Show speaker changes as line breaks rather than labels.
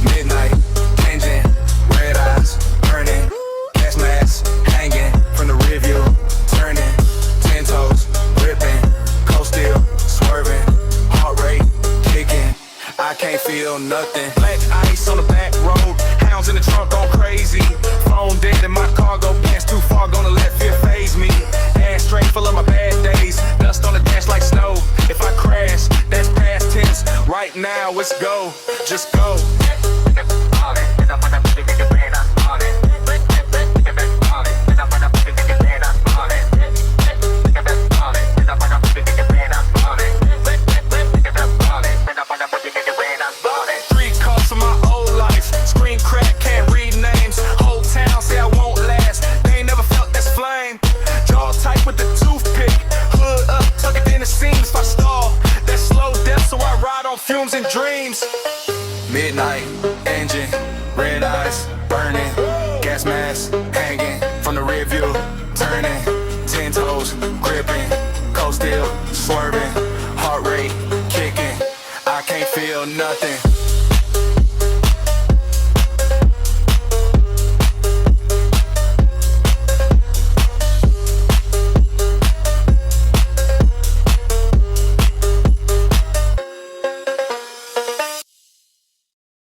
Midnight, engine, red eyes, burning, gas mask hanging from the rear view, turning, 10 toes, gripping, cold steel, swerving, heart rate kicking, I can't feel nothing. Black ice on the back road, hounds in the trunk going crazy. Phone dead in my cargo pants, too far, gonna let fear phase me. Ashtray full of my bad days, dust on the dash like snow. If I crash, that's past tense. Right now, it's go, just go. Street calls for my old life, screen crack, can't read names. Whole town say I won't last, they ain't never felt this flame. Jaw tight with the toothpick, hood up, tuck it in the seams. If I stall, that's slow death, so I ride on fumes and dreams. Midnight, engine, red eyes, burning, gas mask hanging from the rear view, turning, 10 toes, gripping, cold steel, swerving.